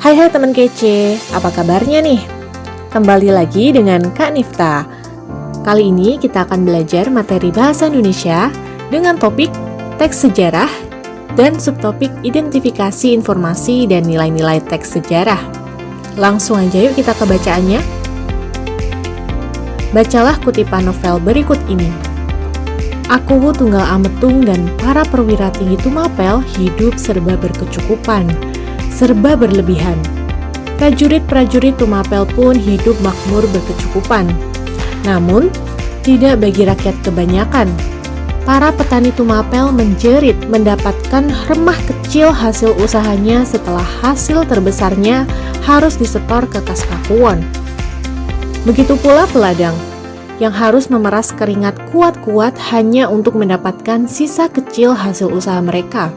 Hai teman kece, apa kabarnya nih? Kembali lagi dengan Kak Nifta. Kali ini kita akan belajar materi bahasa Indonesia dengan topik teks sejarah dan subtopik identifikasi informasi dan nilai-nilai teks sejarah. Langsung aja yuk kita ke bacaannya. Bacalah kutipan novel berikut ini. Aku Tunggal Ametung dan para perwira tinggi Tumapel hidup serba berkecukupan, serba berlebihan. Prajurit-prajurit Tumapel pun hidup makmur berkecukupan. Namun, tidak bagi rakyat kebanyakan. Para petani Tumapel menjerit mendapatkan remah kecil hasil usahanya setelah hasil terbesarnya harus disetor ke kas Pakuwon. Begitu pula peladang, yang harus memeras keringat kuat-kuat hanya untuk mendapatkan sisa kecil hasil usaha mereka.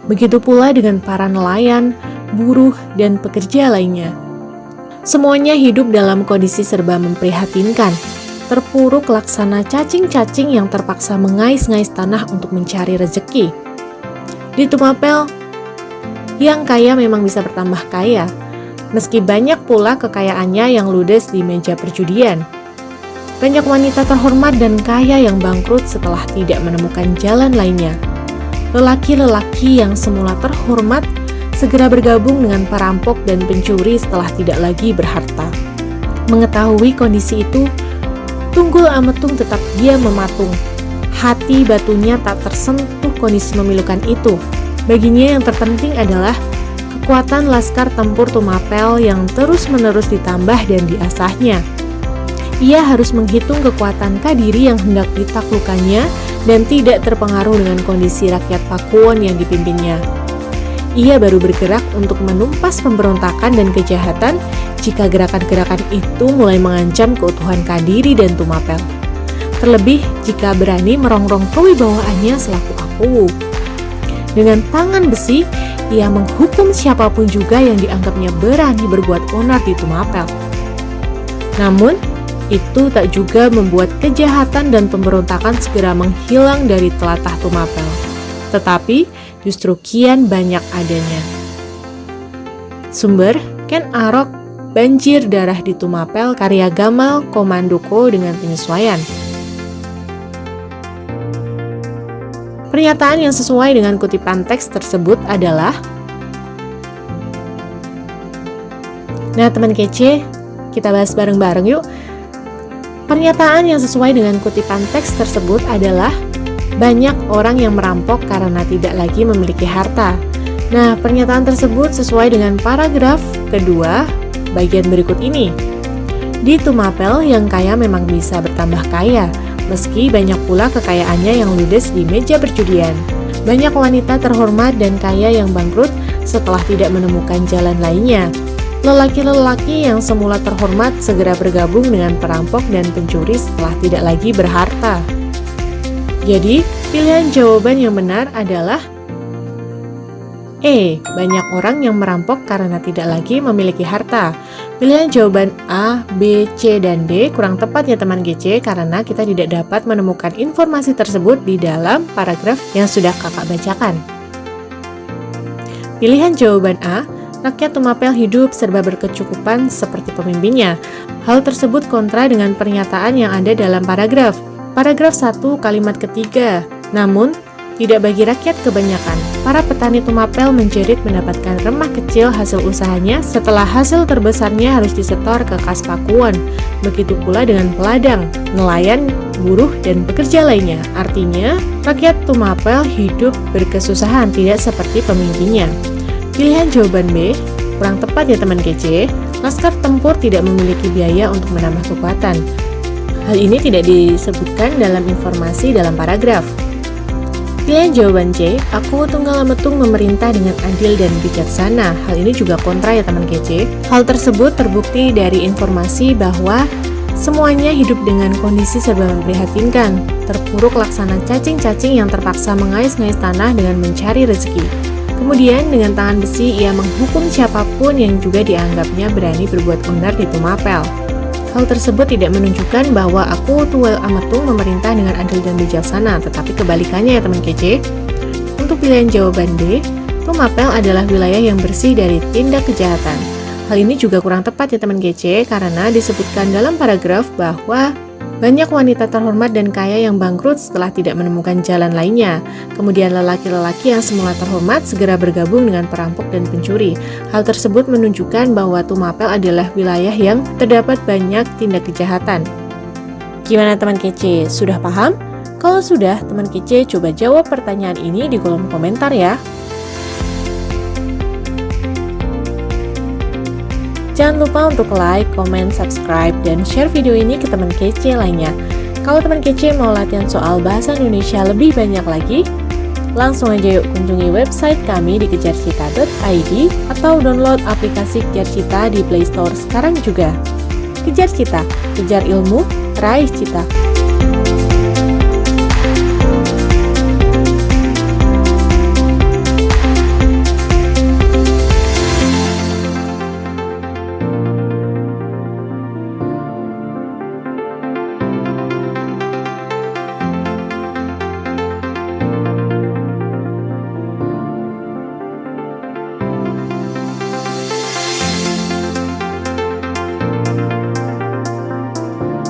Begitu pula dengan para nelayan, buruh, dan pekerja lainnya. Semuanya hidup dalam kondisi serba memprihatinkan, terpuruk laksana cacing-cacing yang terpaksa mengais-ngais tanah untuk mencari rezeki. Di Tumapel, yang kaya memang bisa bertambah kaya, meski banyak pula kekayaannya yang ludes di meja perjudian. Banyak wanita terhormat dan kaya yang bangkrut setelah tidak menemukan jalan lainnya. Lelaki-lelaki yang semula terhormat segera bergabung dengan perampok dan pencuri setelah tidak lagi berharta. Mengetahui kondisi itu, Tunggul Ametung tetap diam mematung. Hati batunya tak tersentuh kondisi memilukan itu. Baginya yang terpenting adalah kekuatan Laskar Tempur Tumapel yang terus-menerus ditambah dan diasahnya. Ia harus menghitung kekuatan Kadiri yang hendak ditaklukkannya dan tidak terpengaruh dengan kondisi rakyat Pakuwon yang dipimpinnya. Ia baru bergerak untuk menumpas pemberontakan dan kejahatan jika gerakan-gerakan itu mulai mengancam keutuhan Kadiri dan Tumapel. Terlebih jika berani merongrong kewibawaannya selaku Akuwu. Dengan tangan besi, ia menghukum siapapun juga yang dianggapnya berani berbuat onar di Tumapel. Namun, itu tak juga membuat kejahatan dan pemberontakan segera menghilang dari telatah Tumapel. Tetapi justru kian banyak adanya. Sumber Ken Arok, Banjir Darah di Tumapel, karya Gamal Komandoko dengan penyesuaian. Pernyataan yang sesuai dengan kutipan teks tersebut adalah, nah teman kece, kita bahas bareng-bareng yuk. Pernyataan yang sesuai dengan kutipan teks tersebut adalah banyak orang yang merampok karena tidak lagi memiliki harta. Nah, pernyataan tersebut sesuai dengan paragraf kedua bagian berikut ini. Di Tumapel, yang kaya memang bisa bertambah kaya, meski banyak pula kekayaannya yang ludes di meja perjudian. Banyak wanita terhormat dan kaya yang bangkrut setelah tidak menemukan jalan lainnya. Lelaki-lelaki yang semula terhormat segera bergabung dengan perampok dan pencuri setelah tidak lagi berharta. Jadi, pilihan jawaban yang benar adalah E. Banyak orang yang merampok karena tidak lagi memiliki harta. Pilihan jawaban A, B, C, dan D kurang tepat ya teman GC karena kita tidak dapat menemukan informasi tersebut di dalam paragraf yang sudah kakak bacakan. Pilihan jawaban A, rakyat Tumapel hidup serba berkecukupan seperti pemimpinnya. Hal tersebut kontra dengan pernyataan yang ada dalam paragraf. Paragraf 1 kalimat ketiga. Namun, tidak bagi rakyat kebanyakan. Para petani Tumapel menjerit mendapatkan remah kecil hasil usahanya setelah hasil terbesarnya harus disetor ke kas Pakuwon. Begitu pula dengan peladang, nelayan, buruh, dan pekerja lainnya. Artinya, rakyat Tumapel hidup berkesusahan tidak seperti pemimpinnya. Pilihan jawaban B, kurang tepat ya teman kece. Laskar Tempur tidak memiliki biaya untuk menambah kekuatan. Hal ini tidak disebutkan dalam informasi dalam paragraf. Pilihan jawaban C, Akuwu Tunggal Ametung memerintah dengan adil dan bijaksana. Hal ini juga kontra ya teman kece. Hal tersebut terbukti dari informasi bahwa semuanya hidup dengan kondisi serba memprihatinkan, terpuruk laksana cacing-cacing yang terpaksa mengais-ngais tanah dengan mencari rezeki. Kemudian dengan tangan besi ia menghukum siapapun yang juga dianggapnya berani berbuat onar di Tumapel. Hal tersebut tidak menunjukkan bahwa Akuwu Tunggal Ametung memerintah dengan adil dan bijaksana, tetapi kebalikannya ya teman kece. Untuk pilihan jawaban D, Tumapel adalah wilayah yang bersih dari tindak kejahatan. Hal ini juga kurang tepat ya teman kece, karena disebutkan dalam paragraf bahwa banyak wanita terhormat dan kaya yang bangkrut setelah tidak menemukan jalan lainnya. Kemudian lelaki-lelaki yang semula terhormat segera bergabung dengan perampok dan pencuri. Hal tersebut menunjukkan bahwa Tumapel adalah wilayah yang terdapat banyak tindak kejahatan. Gimana teman kece? Sudah paham? Kalau sudah, teman kece coba jawab pertanyaan ini di kolom komentar ya. Jangan lupa untuk like, comment, subscribe, dan share video ini ke teman kece lainnya. Kalau teman kece mau latihan soal bahasa Indonesia lebih banyak lagi, langsung aja yuk kunjungi website kami di kejarcita.id atau download aplikasi Kejar Cita di Play Store sekarang juga. Kejar Cita, kejar ilmu, raih cita.